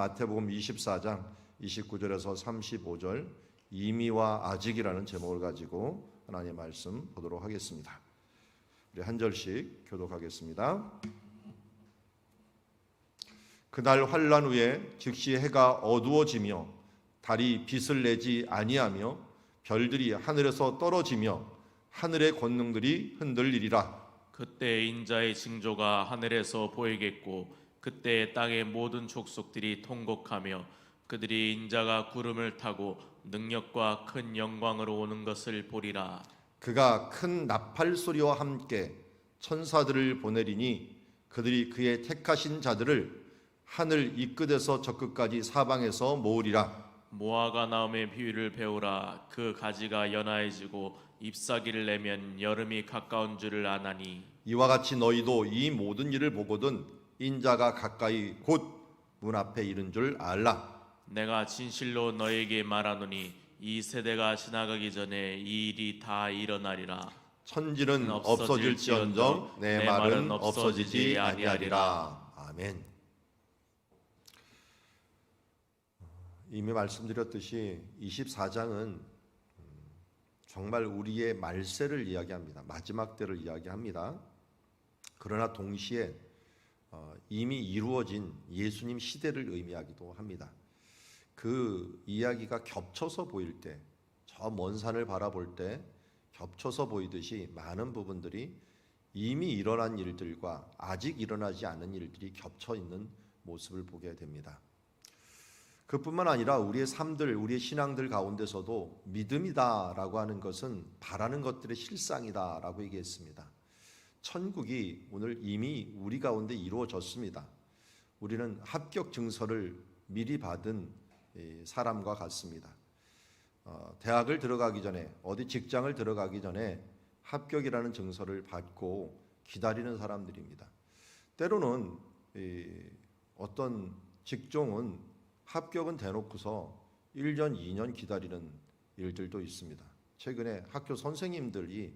마태복음 24장 29절에서 35절 이미와 아직이라는 제목을 가지고 하나님의 말씀 보도록 하겠습니다. 우리 한 절씩 교독하겠습니다. 그날 환란 후에 즉시 해가 어두워지며 달이 빛을 내지 아니하며 별들이 하늘에서 떨어지며 하늘의 권능들이 흔들리리라. 그때 인자의 징조가 하늘에서 보이겠고 그때 땅의 모든 족속들이 통곡하며 그들이 인자가 구름을 타고 능력과 큰 영광으로 오는 것을 보리라. 그가 큰 나팔 소리와 함께 천사들을 보내리니 그들이 그의 택하신 자들을 하늘 이 끝에서 저 끝까지 사방에서 모으리라. 모아가 나음의 비유를 배우라. 그 가지가 연하해지고 잎사귀를 내면 여름이 가까운 줄을 아나니 이와 같이 너희도 이 모든 일을 보거든 인자가 가까이 곧 문 앞에 이른 줄 알라. 내가 진실로 너에게 말하노니 이 세대가 지나가기 전에 이 일이 다 일어나리라. 천지는 없어질지언정 내 말은 없어지지 아니하리라. 아멘. 이미 말씀드렸듯이 24장은 정말 우리의 말세를 이야기합니다. 마지막 때를 이야기합니다. 그러나 동시에 이미 이루어진 예수님 시대를 의미하기도 합니다. 그 이야기가 겹쳐서 보일 때, 저 먼 산을 바라볼 때 겹쳐서 보이듯이 많은 부분들이 이미 일어난 일들과 아직 일어나지 않은 일들이 겹쳐 있는 모습을 보게 됩니다. 그뿐만 아니라 우리의 삶들, 우리의 신앙들 가운데서도 믿음이다라고 하는 것은 바라는 것들의 실상이다라고 얘기했습니다. 천국이 오늘 이미 우리 가운데 이루어졌습니다. 우리는 합격 증서를 미리 받은 사람과 같습니다. 대학을 들어가기 전에, 어디 직장을 들어가기 전에 합격이라는 증서를 받고 기다리는 사람들입니다. 때로는 어떤 직종은 합격은 대놓고서 1년, 2년 기다리는 일들도 있습니다. 최근에 학교 선생님들이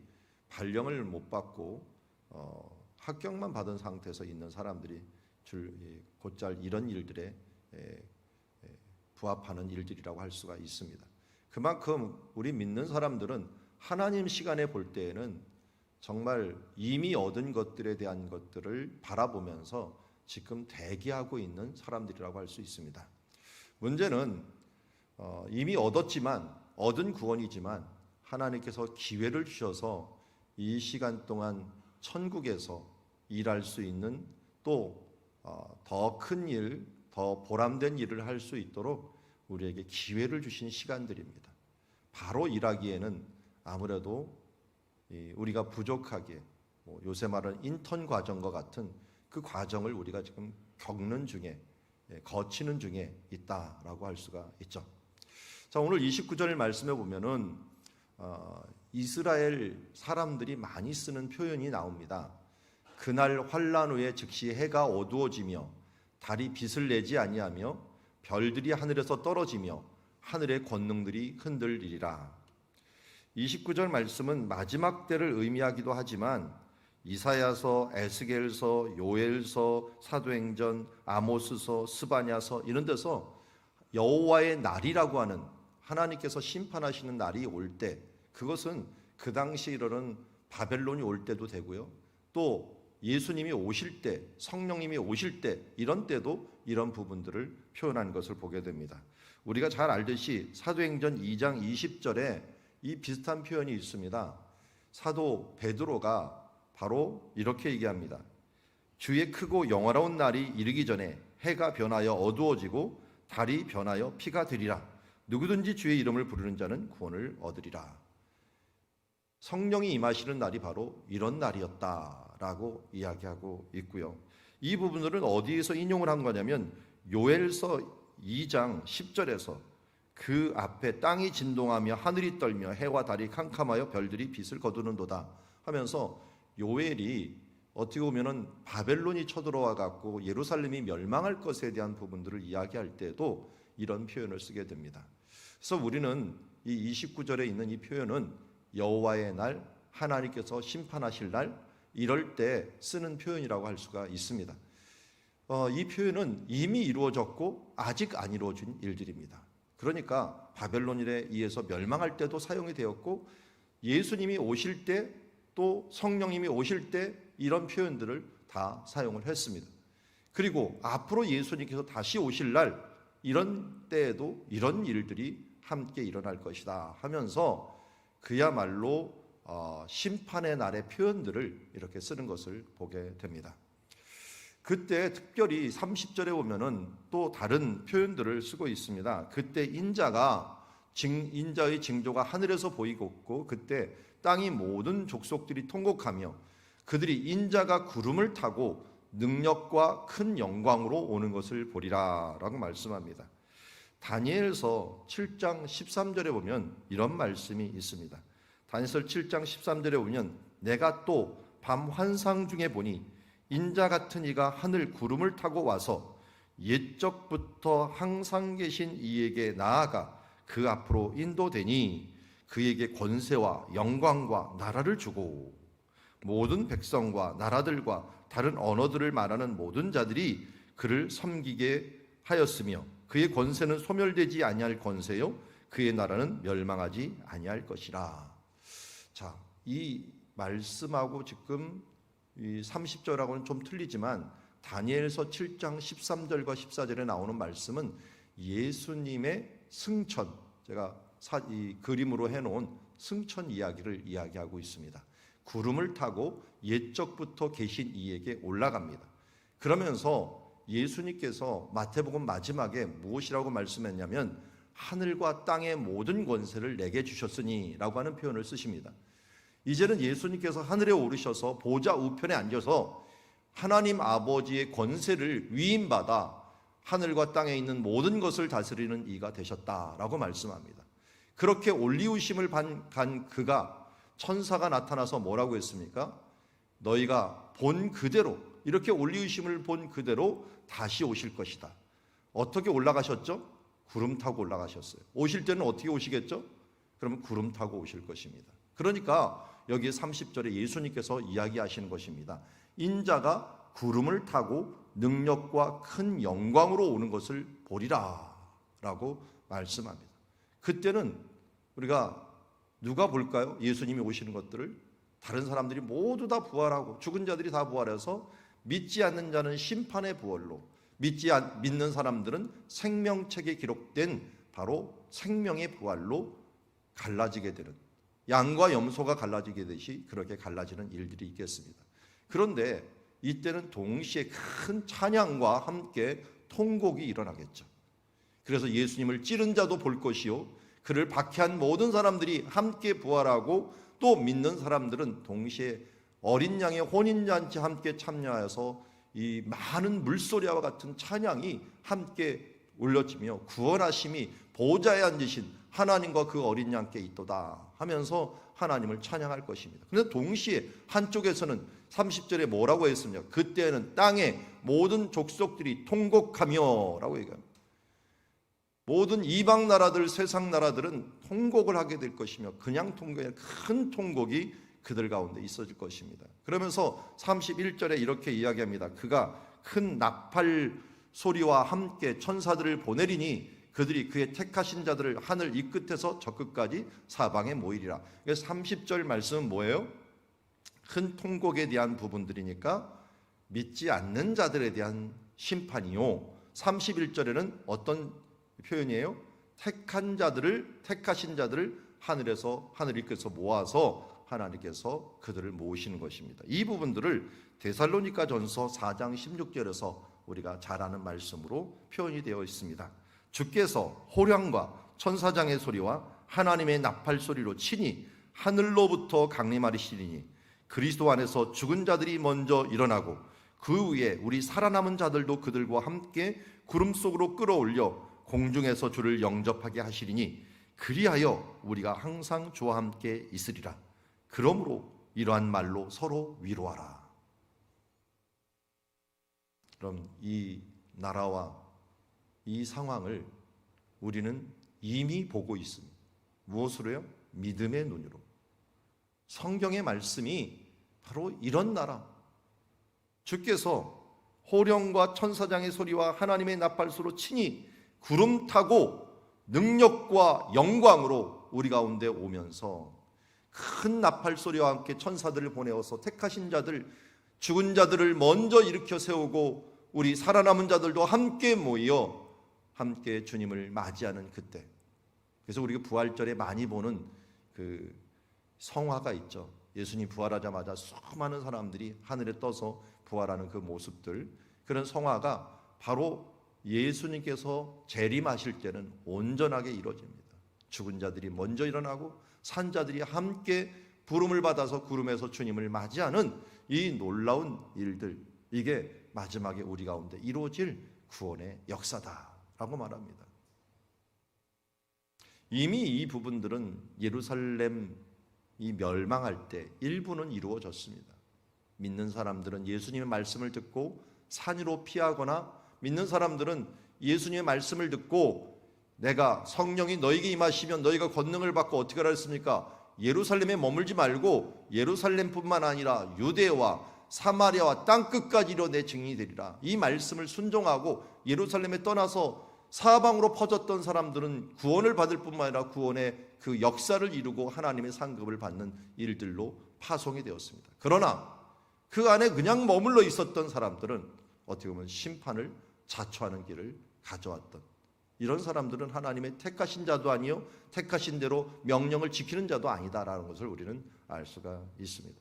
발령을 못 받고 합격만 받은 상태에서 있는 사람들이 곧잘 이런 일들에 부합하는 일들이라고 할 수가 있습니다. 그만큼 우리 믿는 사람들은 하나님 시간에 볼 때에는 정말 이미 얻은 것들에 대한 것들을 바라보면서 지금 대기하고 있는 사람들이라고 할 수 있습니다. 문제는 이미 얻은 구원이지만 하나님께서 기회를 주셔서 이 시간 동안 천국에서 일할 수 있는 또 더 큰 일, 더 보람된 일을 할 수 있도록 우리에게 기회를 주신 시간들입니다. 바로 일하기에는 아무래도 우리가 부족하게 요새 말하는 인턴 과정과 같은 그 과정을 우리가 지금 겪는 중에 거치는 중에 있다라고 할 수가 있죠. 자, 오늘 29절 말씀에 보면은 이스라엘 사람들이 많이 쓰는 표현이 나옵니다. 그날 환란 후에 즉시 해가 어두워지며 달이 빛을 내지 아니하며 별들이 하늘에서 떨어지며 하늘의 권능들이 흔들리리라. 29절 말씀은 마지막 때를 의미하기도 하지만 이사야서, 에스겔서, 요엘서, 사도행전, 아모스서, 스바냐서 이런 데서 여호와의 날이라고 하는 하나님께서 심판하시는 날이 올 때, 그것은 그 당시에 이르는 바벨론이 올 때도 되고요, 또 예수님이 오실 때, 성령님이 오실 때, 이런 때도 이런 부분들을 표현한 것을 보게 됩니다. 우리가 잘 알듯이 사도행전 2장 20절에 이 비슷한 표현이 있습니다. 사도 베드로가 바로 이렇게 얘기합니다. 주의 크고 영화로운 날이 이르기 전에 해가 변하여 어두워지고 달이 변하여 피가 되리라. 누구든지 주의 이름을 부르는 자는 구원을 얻으리라. 성령이 임하시는 날이 바로 이런 날이었다라고 이야기하고 있고요. 이 부분들은 어디에서 인용을 한 거냐면 요엘서 2장 10절에서 그 앞에 땅이 진동하며 하늘이 떨며 해와 달이 캄캄하여 별들이 빛을 거두는도다 하면서 요엘이 어떻게 보면은 바벨론이 쳐들어와 갖고 예루살렘이 멸망할 것에 대한 부분들을 이야기할 때도 이런 표현을 쓰게 됩니다. 그래서 우리는 이 29절에 있는 이 표현은 여호와의 날, 하나님께서 심판하실 날, 이럴 때 쓰는 표현이라고 할 수가 있습니다. 이 표현은 이미 이루어졌고 아직 안 이루어진 일들입니다. 그러니까 바벨론에 의해서 멸망할 때도 사용이 되었고 예수님이 오실 때 또 성령님이 오실 때 이런 표현들을 다 사용을 했습니다. 그리고 앞으로 예수님께서 다시 오실 날 이런 때에도 이런 일들이 함께 일어날 것이다 하면서 그야말로 심판의 날의 표현들을 이렇게 쓰는 것을 보게 됩니다. 그때 특별히 30절에 보면은 또 다른 표현들을 쓰고 있습니다. 그때 인자의 징조가 하늘에서 보이고 그때 땅이 모든 족속들이 통곡하며 그들이 인자가 구름을 타고 능력과 큰 영광으로 오는 것을 보리라 라고 말씀합니다. 다니엘서 7장 13절에 보면 이런 말씀이 있습니다. 다니엘서 7장 13절에 보면 내가 또 밤 환상 중에 보니 인자 같은 이가 하늘 구름을 타고 와서 옛적부터 항상 계신 이에게 나아가 그 앞으로 인도되니 그에게 권세와 영광과 나라를 주고 모든 백성과 나라들과 다른 언어들을 말하는 모든 자들이 그를 섬기게 하였으며 그의 권세는 소멸되지 아니할 권세요 그의 나라는 멸망하지 아니할 것이라. 자, 이 말씀하고 지금 이 30절하고는 좀 틀리지만 다니엘서 7장 13절과 14절에 나오는 말씀은 예수님의 승천, 제가 이 그림으로 해놓은 승천 이야기를 이야기하고 있습니다. 구름을 타고 옛적부터 계신 이에게 올라갑니다. 그러면서 예수님께서 마태복음 마지막에 무엇이라고 말씀했냐면 하늘과 땅의 모든 권세를 내게 주셨으니 라고 하는 표현을 쓰십니다. 이제는 예수님께서 하늘에 오르셔서 보좌 우편에 앉아서 하나님 아버지의 권세를 위임받아 하늘과 땅에 있는 모든 것을 다스리는 이가 되셨다라고 말씀합니다. 그렇게 올리우심을 간 그가 천사가 나타나서 뭐라고 했습니까? 너희가 본 그대로 이렇게 올리우심을 본 그대로 다시 오실 것이다. 어떻게 올라가셨죠? 구름 타고 올라가셨어요. 오실 때는 어떻게 오시겠죠? 그러면 구름 타고 오실 것입니다. 그러니까 여기 30절에 예수님께서 이야기하시는 것입니다. 인자가 구름을 타고 능력과 큰 영광으로 오는 것을 보리라 라고 말씀합니다. 그때는 우리가 누가 볼까요? 예수님이 오시는 것들을 다른 사람들이 모두 다 부활하고 죽은 자들이 다 부활해서 믿지 않는 자는 심판의 부활로 믿는 사람들은 생명책에 기록된 바로 생명의 부활로 갈라지게 되는 양과 염소가 갈라지게 되듯이 그렇게 갈라지는 일들이 있겠습니다. 그런데 이때는 동시에 큰 찬양과 함께 통곡이 일어나겠죠. 그래서 예수님을 찌른 자도 볼 것이요 그를 박해한 모든 사람들이 함께 부활하고 또 믿는 사람들은 동시에 어린 양의 혼인잔치에 함께 참여하여서 이 많은 물소리와 같은 찬양이 함께 울려지며 구원하심이 보좌에 앉으신 하나님과 그 어린 양께 있도다 하면서 하나님을 찬양할 것입니다. 그런데 동시에 한쪽에서는 30절에 뭐라고 했습니까? 그때는 땅의 모든 족속들이 통곡하며 라고 얘기합니다. 모든 이방 나라들, 세상 나라들은 통곡을 하게 될 것이며 그냥 통곡이 아니라 큰 통곡이 그들 가운데 있어질 것입니다. 그러면서 31절에 이렇게 이야기합니다. 그가 큰 나팔 소리와 함께 천사들을 보내리니 그들이 그의 택하신 자들을 하늘 이 끝에서 저 끝까지 사방에 모이리라. 그래서 30절 말씀은 뭐예요? 큰 통곡에 대한 부분들이니까 믿지 않는 자들에 대한 심판이요. 31절에는 어떤 표현이에요? 택하신 자들을 하늘에서 하늘 이 끝에서 모아서 하나님께서 그들을 모으시는 것입니다. 이 부분들을 데살로니가전서 4장 16절에서 우리가 잘 아는 말씀으로 표현이 되어 있습니다. 주께서 호령과 천사장의 소리와 하나님의 나팔 소리로 친히 하늘로부터 강림하시리니 그리스도 안에서 죽은 자들이 먼저 일어나고 그 위에 우리 살아남은 자들도 그들과 함께 구름 속으로 끌어올려 공중에서 주를 영접하게 하시리니 그리하여 우리가 항상 주와 함께 있으리라. 그러므로 이러한 말로 서로 위로하라. 그럼 이 나라와 이 상황을 우리는 이미 보고 있습니다. 무엇으로요? 믿음의 눈으로. 성경의 말씀이 바로 이런 나라, 주께서 호령과 천사장의 소리와 하나님의 나팔소로 친히 구름 타고 능력과 영광으로 우리 가운데 오면서 큰 나팔 소리와 함께 천사들을 보내어서 택하신 자들, 죽은 자들을 먼저 일으켜 세우고 우리 살아남은 자들도 함께 모여 함께 주님을 맞이하는 그때. 그래서 우리가 부활절에 많이 보는 그 성화가 있죠. 예수님 부활하자마자 수많은 사람들이 하늘에 떠서 부활하는 그 모습들, 그런 성화가 바로 예수님께서 재림하실 때는 온전하게 이루어집니다. 죽은 자들이 먼저 일어나고 산 자들이 함께 부름을 받아서 구름에서 주님을 맞이하는 이 놀라운 일들, 이게 마지막에 우리 가운데 이루어질 구원의 역사다라고 말합니다. 이미 이 부분들은 예루살렘이 멸망할 때 일부는 이루어졌습니다. 믿는 사람들은 예수님의 말씀을 듣고 산 위로 피하거나, 믿는 사람들은 예수님의 말씀을 듣고 내가 성령이 너에게 임하시면 너희가 권능을 받고 어떻게 하라 했습니까? 예루살렘에 머물지 말고 예루살렘뿐만 아니라 유대와 사마리아와 땅끝까지 이르러 내 증인이 되리라. 이 말씀을 순종하고 예루살렘에 떠나서 사방으로 퍼졌던 사람들은 구원을 받을 뿐만 아니라 구원의 그 역사를 이루고 하나님의 상급을 받는 일들로 파송이 되었습니다. 그러나 그 안에 그냥 머물러 있었던 사람들은 어떻게 보면 심판을 자초하는 길을 가져왔던, 이런 사람들은 하나님의 택하신 자도 아니요 택하신 대로 명령을 지키는 자도 아니다라는 것을 우리는 알 수가 있습니다.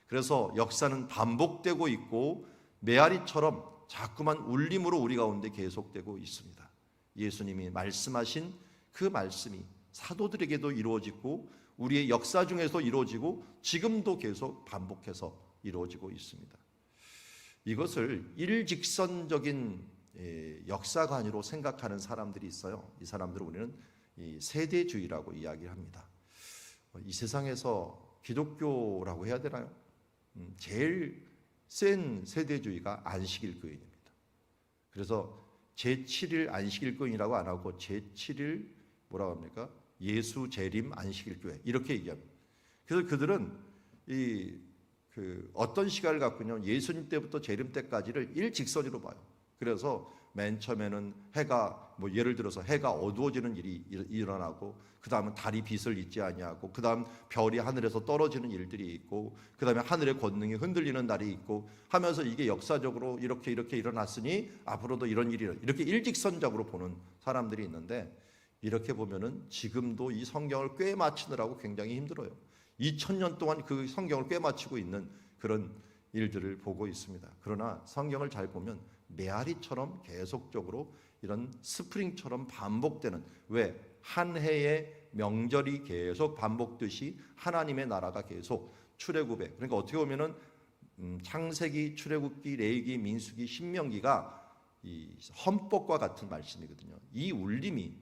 그래서 역사는 반복되고 있고 메아리처럼 자꾸만 울림으로 우리 가운데 계속되고 있습니다. 예수님이 말씀하신 그 말씀이 사도들에게도 이루어지고 우리의 역사 중에서 이루어지고 지금도 계속 반복해서 이루어지고 있습니다. 이것을 일직선적인 역사관으로 생각하는 사람들이 있어요. 이 사람들을 우리는 세대주의라고 이야기합니다. 이 세상에서 기독교라고 해야 되나요? 제일 센 세대주의가 안식일교회입니다. 그래서 제7일 안식일교회라고 안 하고 제7일 뭐라고 합니까? 예수 재림 안식일교회 이렇게 얘기합니다. 그래서 그들은 어떤 시간을 갖고 있냐면 예수님 때부터 재림 때까지를 일직선으로 봐요. 그래서 맨 처음에는 해가 예를 들어서 해가 어두워지는 일이 일어나고, 그 다음은 달이 빛을 잊지 아니하고, 그 다음 별이 하늘에서 떨어지는 일들이 있고, 그 다음에 하늘의 권능이 흔들리는 날이 있고 하면서 이게 역사적으로 이렇게 일어났으니 앞으로도 이런 일이 이렇게 일직선적으로 보는 사람들이 있는데, 이렇게 보면은 지금도 이 성경을 꿰맞추느라고 굉장히 힘들어요. 2000년 동안 그 성경을 꿰맞추고 있는 그런 일들을 보고 있습니다. 그러나 성경을 잘 보면 메아리처럼 계속적으로 이런 스프링처럼 반복되는, 왜? 한 해의 명절이 계속 반복듯이 하나님의 나라가 계속 출애굽에, 그러니까 어떻게 보면은 창세기, 출애굽기, 레위기, 민수기, 신명기가 이 헌법과 같은 말씀이거든요. 이 울림이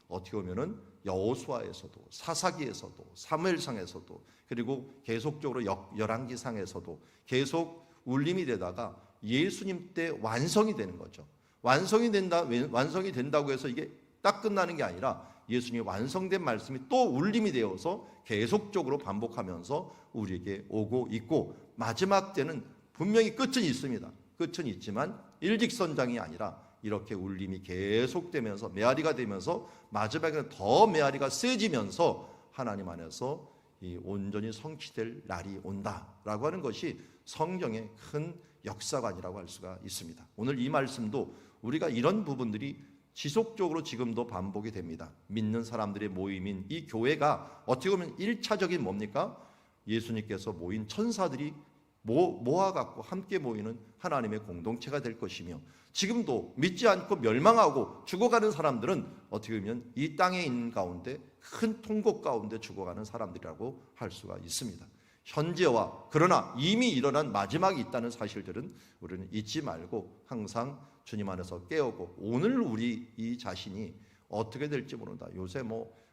어떻게 보면은 여호수아에서도, 사사기에서도, 사무엘상에서도, 그리고 계속적으로 열왕기상에서도 계속 울림이 되다가 예수님 때 완성이 되는 거죠. 완성이 된다고 해서 이게 딱 끝나는 게 아니라 예수님이 완성된 말씀이 또 울림이 되어서 계속적으로 반복하면서 우리에게 오고 있고, 마지막 때는 분명히 끝은 있습니다. 끝은 있지만 일직선장이 아니라 이렇게 울림이 계속되면서 메아리가 되면서 마지막에는 더 메아리가 세지면서 하나님 안에서 이 온전히 성취될 날이 온다라고 하는 것이 성경의 큰 역사관이라고 할 수가 있습니다. 오늘 이 말씀도 우리가 이런 부분들이 지속적으로 지금도 반복이 됩니다. 믿는 사람들의 모임인 이 교회가 어떻게 보면 1차적인 뭡니까? 예수님께서 모인 천사들이 모아갖고 함께 모이는 하나님의 공동체가 될 것이며, 지금도 믿지 않고 멸망하고 죽어가는 사람들은 어떻게 보면 이 땅에 있는 가운데 큰 통곡 가운데 죽어가는 사람들이라고 할 수가 있습니다. 현재와 그러나 이미 일어난 마지막이 있다는 사실들은 우리는 잊지 말고 항상 주님 안에서 깨우고, 오늘 우리 이 자신이 어떻게 될지 모른다. 요새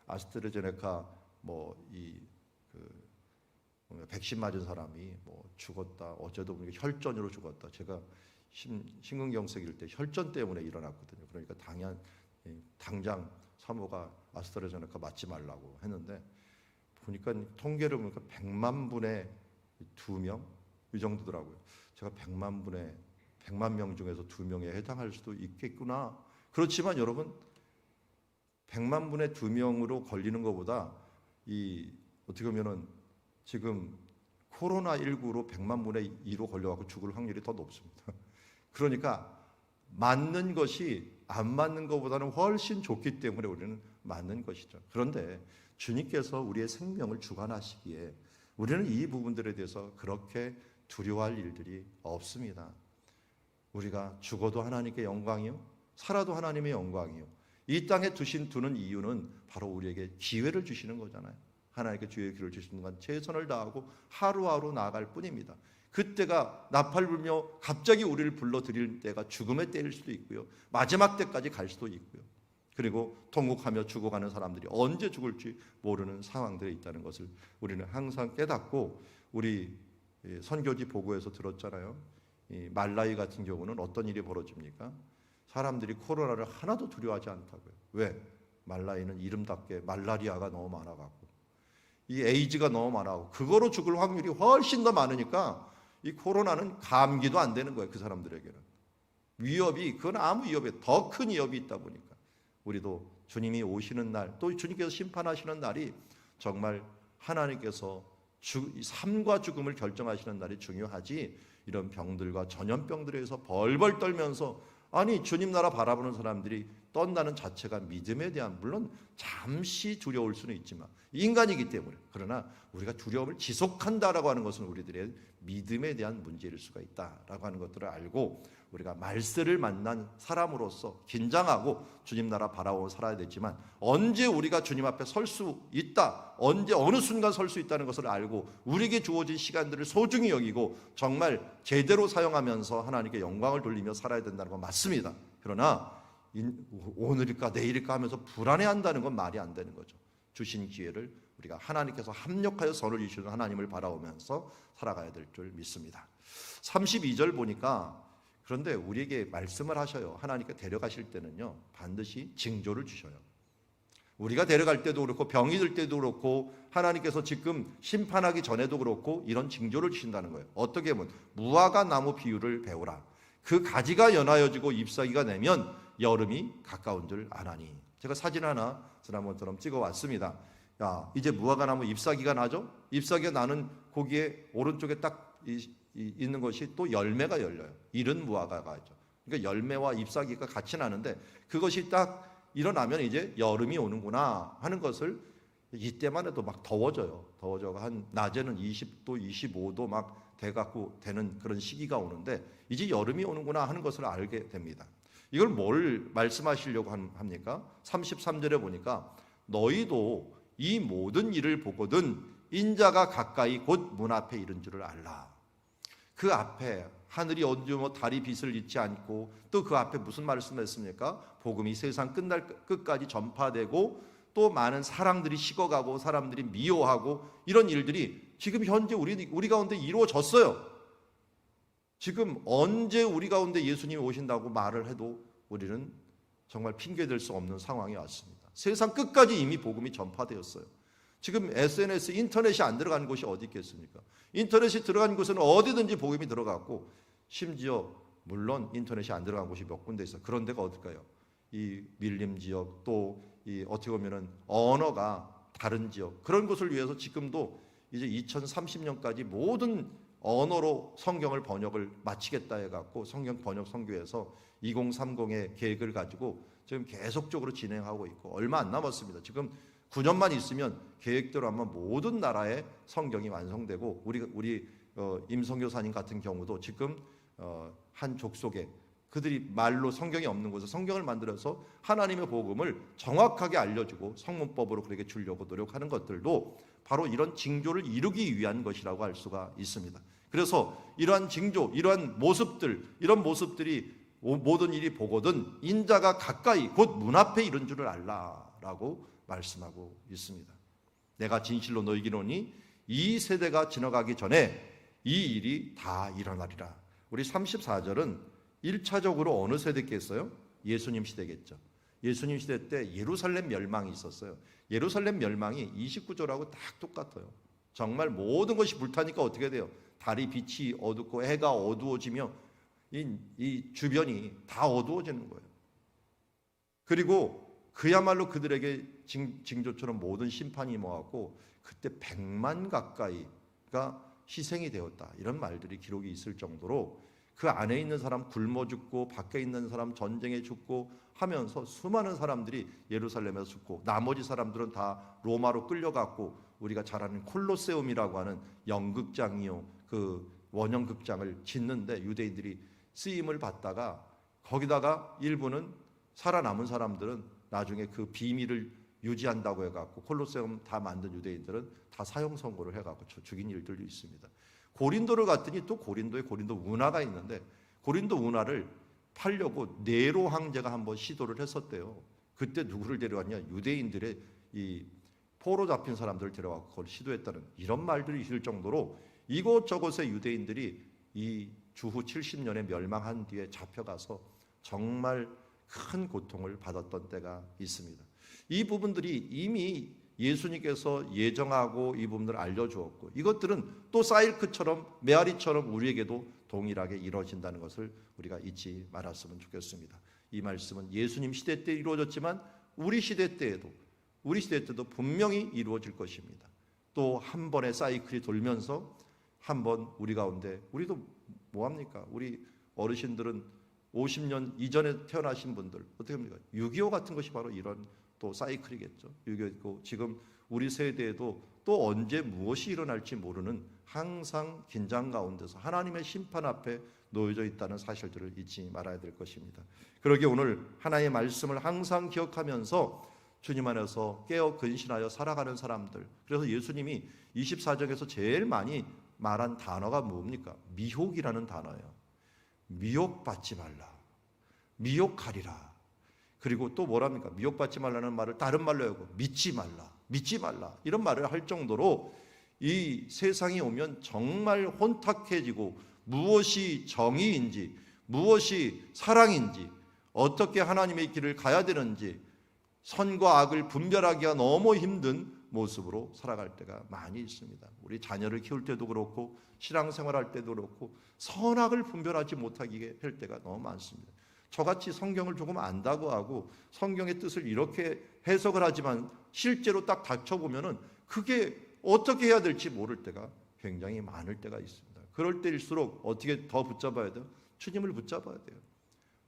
아스트라제네카 백신 맞은 사람이 죽었다. 어제도 보니까 혈전으로 죽었다. 제가 심근경색일 때 혈전 때문에 일어났거든요. 그러니까 당장 사모가 아스트라제네카 맞지 말라고 했는데, 보니까 통계를 보니까 100만 분의 2명 이 정도더라고요. 제가 100만 분의 100만 명 중에서 2명에 해당할 수도 있겠구나. 그렇지만 여러분 100만 분의 2명으로 걸리는 것보다 어떻게 보면은 지금 코로나19로 100만 분의 2로 걸려갖고 죽을 확률이 더 높습니다. 그러니까 맞는 것이 안 맞는 것보다는 훨씬 좋기 때문에 우리는 맞는 것이죠. 그런데 주님께서 우리의 생명을 주관하시기에 우리는 이 부분들에 대해서 그렇게 두려워할 일들이 없습니다. 우리가 죽어도 하나님께 영광이요, 살아도 하나님의 영광이요. 이 땅에 두는 이유는 바로 우리에게 기회를 주시는 거잖아요. 하나님께 주의 기회를 주시는 건 최선을 다하고 하루하루 나아갈 뿐입니다. 그때가 나팔 불며 갑자기 우리를 불러들일 때가 죽음의 때일 수도 있고요, 마지막 때까지 갈 수도 있고요. 그리고 통곡하며 죽어가는 사람들이 언제 죽을지 모르는 상황들에 있다는 것을 우리는 항상 깨닫고, 우리 선교지 보고에서 들었잖아요. 이 말라위 같은 경우는 어떤 일이 벌어집니까? 사람들이 코로나를 하나도 두려워하지 않다고요. 왜? 말라위는 이름답게 말라리아가 너무 많아갖고, 이 에이즈가 너무 많아갖고 그거로 죽을 확률이 훨씬 더 많으니까 이 코로나는 감기도 안 되는 거예요. 그 사람들에게는 위협이, 그건 아무 위협이, 더 큰 위협이 있다 보니까 우리도 주님이 오시는 날, 또 주님께서 심판하시는 날이 정말 하나님께서 삶과 죽음을 결정하시는 날이 중요하지, 이런 병들과 전염병들에서 벌벌 떨면서, 아니 주님 나라 바라보는 사람들이 떤다는 자체가 믿음에 대한, 물론 잠시 두려울 수는 있지만 인간이기 때문에, 그러나 우리가 두려움을 지속한다라고 하는 것은 우리들의 믿음에 대한 문제일 수가 있다라고 하는 것들을 알고, 우리가 말세를 만난 사람으로서 긴장하고 주님 나라 바라보고 살아야 되지만, 언제 우리가 주님 앞에 설 수 있다, 언제 어느 순간 설 수 있다는 것을 알고 우리에게 주어진 시간들을 소중히 여기고 정말 제대로 사용하면서 하나님께 영광을 돌리며 살아야 된다는 건 맞습니다. 그러나 오늘일까 내일일까 하면서 불안해한다는 건 말이 안 되는 거죠. 주신 기회를 우리가 하나님께서 합력하여 선을 주시는 하나님을 바라보면서 살아가야 될 줄 믿습니다. 32절 보니까, 그런데 우리에게 말씀을 하셔요. 하나님께 데려가실 때는요, 반드시 징조를 주셔요. 우리가 데려갈 때도 그렇고 병이 들 때도 그렇고 하나님께서 지금 심판하기 전에도 그렇고 이런 징조를 주신다는 거예요. 어떻게 보면 무화과 나무 비유를 배우라. 그 가지가 연하여지고 잎사귀가 내면 여름이 가까운 줄 아나니. 제가 사진 하나 지난번처럼 찍어 왔습니다. 야, 이제 무화과 나무 잎사귀가 나죠? 잎사귀가 나는 거기에 오른쪽에 딱 있는 것이 또 열매가 열려요. 이른 무화과가 있죠. 그러니까 열매와 잎사귀가 같이 나는데, 그것이 딱 일어나면 이제 여름이 오는구나 하는 것을, 이때만 해도 막 더워져요. 한 낮에는 20도, 25도 막 돼갖고 되는 그런 시기가 오는데, 이제 여름이 오는구나 하는 것을 알게 됩니다. 이걸 뭘 말씀하시려고 합니까? 33절에 보니까 너희도 이 모든 일을 보거든 인자가 가까이 곧 문 앞에 이른 줄을 알라. 그 앞에 하늘이 어두워 달이 빛을 잃지 않고, 또 그 앞에 무슨 말씀을 했습니까? 복음이 세상 끝까지 전파되고 또 많은 사랑들이 식어가고 사람들이 미워하고 이런 일들이 지금 현재 우리 가운데 이루어졌어요. 지금 언제 우리 가운데 예수님이 오신다고 말을 해도 우리는 정말 핑계댈 수 없는 상황이 왔습니다. 세상 끝까지 이미 복음이 전파되었어요. 지금 SNS, 인터넷이 안 들어가는 곳이 어디 있겠습니까? 인터넷이 들어간 곳은 어디든지 복음이 들어갔고, 심지어 물론 인터넷이 안 들어간 곳이 몇 군데 있어요. 그런 데가 어딜까요? 이 밀림 지역, 또 이 어떻게 보면은 언어가 다른 지역, 그런 곳을 위해서 지금도 이제 2030년까지 모든 언어로 성경을 번역을 마치겠다 해갖고 성경 번역 선교에서 2030의 계획을 가지고 지금 계속적으로 진행하고 있고, 얼마 안 남았습니다. 지금 9년만 있으면 계획대로 아마 모든 나라의 성경이 완성되고, 우리 임성교사님 같은 경우도 지금 한 족속에 그들이 말로 성경이 없는 곳에 성경을 만들어서 하나님의 복음을 정확하게 알려주고 성문법으로 그렇게 주려고 노력하는 것들도 바로 이런 징조를 이루기 위한 것이라고 할 수가 있습니다. 그래서 이러한 징조, 이러한 모습들, 이런 모습들이 모든 일이 보거든 인자가 가까이 곧 문 앞에 이른 줄을 알라라고 말씀하고 있습니다. 내가 진실로 너희에게 이르노니 이 세대가 지나가기 전에 이 일이 다 일어나리라. 우리 34절은 1차적으로 어느 세대겠어요? 예수님 시대겠죠. 예수님 시대 때 예루살렘 멸망이 있었어요. 예루살렘 멸망이 29절하고 딱 똑같아요. 정말 모든 것이 불타니까 어떻게 돼요? 달이 빛이 어둡고 해가 어두워지며 이 주변이 다 어두워지는 거예요. 그리고 그야말로 그들에게 징조처럼 모든 심판이 임하고 그때 100만 가까이가 희생이 되었다. 이런 말들이 기록이 있을 정도로 그 안에 있는 사람 굶어 죽고 밖에 있는 사람 전쟁에 죽고 하면서 수많은 사람들이 예루살렘에서 죽고 나머지 사람들은 다 로마로 끌려갔고 우리가 잘 아는 콜로세움이라고 하는 연극장이요, 그 원형극장을 짓는데 유대인들이 쓰임을 받다가 거기다가 일부는 살아남은 사람들은 나중에 그 비밀을 유지한다고 해갖고 콜로세움 다 만든 유대인들은 다 사형 선고를 해갖고 죽인 일들도 있습니다. 고린도를 갔더니 또 고린도에 고린도 운하가 있는데 고린도 운하를 팔려고 네로 황제가 한번 시도를 했었대요. 그때 누구를 데려왔냐? 유대인들의 이 포로 잡힌 사람들을 데려와서 그걸 시도했다는 이런 말들이 있을 정도로 이곳저곳의 유대인들이 이 주후 70년에 멸망한 뒤에 잡혀가서 정말 큰 고통을 받았던 때가 있습니다. 이 부분들이 이미 예수님께서 예정하고 이 부분들을 알려주었고 이것들은 또 사이클처럼 메아리처럼 우리에게도 동일하게 이루어진다는 것을 우리가 잊지 말았으면 좋겠습니다. 이 말씀은 예수님 시대 때 이루어졌지만 우리 시대 때도 분명히 이루어질 것입니다. 또 한 번의 사이클이 돌면서 한 번 우리 가운데 우리도 뭐합니까? 우리 어르신들은 50년 이전에 태어나신 분들 어떻게 합니까? 6.25 같은 것이 바로 이런 또 사이클이겠죠. 6.25고 지금 우리 세대에도 또 언제 무엇이 일어날지 모르는 항상 긴장 가운데서 하나님의 심판 앞에 놓여져 있다는 사실들을 잊지 말아야 될 것입니다. 그러기에 오늘 하나님의 말씀을 항상 기억하면서 주님 안에서 깨어 근신하여 살아가는 사람들, 그래서 예수님이 24장에서 제일 많이 말한 단어가 뭡니까? 미혹이라는 단어예요. 미혹받지 말라, 미혹하리라. 그리고 또 뭐랍니까? 미혹받지 말라는 말을 다른 말로 하고 믿지 말라 이런 말을 할 정도로 이 세상이 오면 정말 혼탁해지고 무엇이 정의인지 무엇이 사랑인지 어떻게 하나님의 길을 가야 되는지 선과 악을 분별하기가 너무 힘든 모습으로 살아갈 때가 많이 있습니다. 우리 자녀를 키울 때도 그렇고 신앙생활할 때도 그렇고 선악을 분별하지 못하게 할 때가 너무 많습니다. 저같이 성경을 조금 안다고 하고 성경의 뜻을 이렇게 해석을 하지만 실제로 딱 닥쳐보면은 그게 어떻게 해야 될지 모를 때가 굉장히 많을 때가 있습니다. 그럴 때일수록 어떻게 더 붙잡아야 돼요? 주님을 붙잡아야 돼요.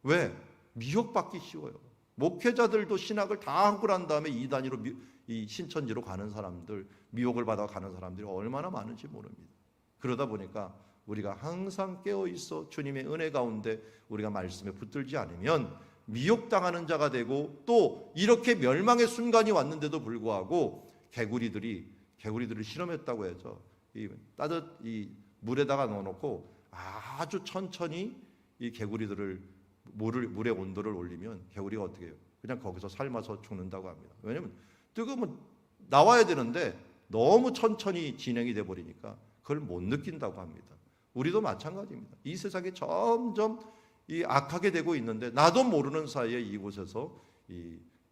왜? 미혹받기 쉬워요. 목회자들도 신학을 다 하고 난 다음에 이단위로 이 신천지로 가는 사람들, 미혹을 받아 가는 사람들이 얼마나 많은지 모릅니다. 그러다 보니까 우리가 항상 깨어 있어 주님의 은혜 가운데 우리가 말씀에 붙들지 않으면 미혹당하는 자가 되고 또 이렇게 멸망의 순간이 왔는데도 불구하고 개구리들을 실험했다고 해서 이 물에다가 넣어놓고 아주 천천히 이 개구리들을 물의 온도를 올리면 개구리가 어떻게 해요? 그냥 거기서 삶아서 죽는다고 합니다. 왜냐하면 뜨거우면 나와야 되는데 너무 천천히 진행이 돼 버리니까 그걸 못 느낀다고 합니다. 우리도 마찬가지입니다. 이 세상에 점점 악하게 되고 있는데 나도 모르는 사이에 이곳에서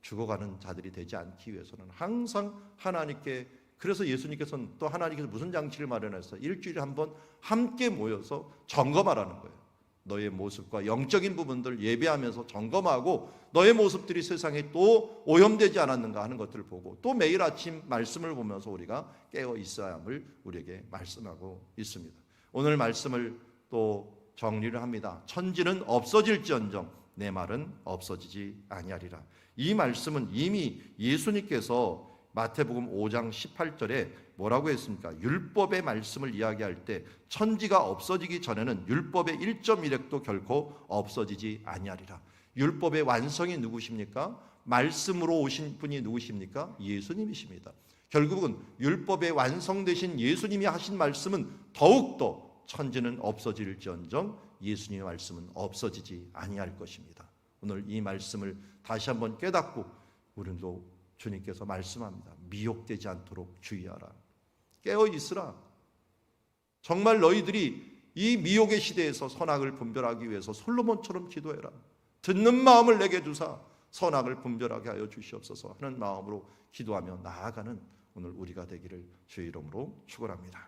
죽어가는 자들이 되지 않기 위해서는 항상 하나님께, 그래서 예수님께서는 또 하나님께서 무슨 장치를 마련했어요? 일주일에 한 번 함께 모여서 점검하라는 거예요. 너의 모습과 영적인 부분들 예배하면서 점검하고 너의 모습들이 세상에 또 오염되지 않았는가 하는 것들을 보고 또 매일 아침 말씀을 보면서 우리가 깨어 있어야 함을 우리에게 말씀하고 있습니다. 오늘 말씀을 또 정리를 합니다. 천지는 없어질지언정 내 말은 없어지지 아니하리라. 이 말씀은 이미 예수님께서 마태복음 5장 18절에 뭐라고 했습니까? 율법의 말씀을 이야기할 때 천지가 없어지기 전에는 율법의 1.1획도 결코 없어지지 아니하리라. 율법의 완성이 누구십니까? 말씀으로 오신 분이 누구십니까? 예수님이십니다. 결국은 율법의 완성되신 예수님이 하신 말씀은 더욱더 천지는 없어질지언정 예수님의 말씀은 없어지지 아니할 것입니다. 오늘 이 말씀을 다시 한번 깨닫고 우리도 주님께서 말씀합니다. 미혹되지 않도록 주의하라. 깨어 있으라. 정말 너희들이 이 미혹의 시대에서 선악을 분별하기 위해서 솔로몬처럼 기도해라. 듣는 마음을 내게 주사 선악을 분별하게 하여 주시옵소서 하는 마음으로 기도하며 나아가는 오늘 우리가 되기를 주의 이름으로 축원합니다.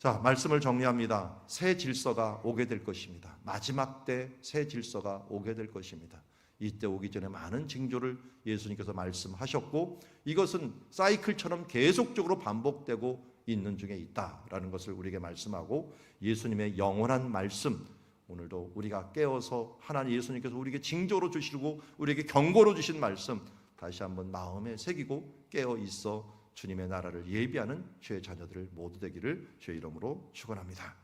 자, 말씀을 정리합니다. 새 질서가 오게 될 것입니다. 마지막 때 새 질서가 오게 될 것입니다. 이때 오기 전에 많은 징조를 예수님께서 말씀하셨고, 이것은 사이클처럼 계속적으로 반복되고 있는 중에 있다라는 것을 우리에게 말씀하고, 예수님의 영원한 말씀, 오늘도 우리가 깨어서 하나님 예수님께서 우리에게 징조로 주시고 우리에게 경고로 주신 말씀 다시 한번 마음에 새기고 깨어 있어 주님의 나라를 예비하는 주의 자녀들 모두 되기를 주의 이름으로 축원합니다.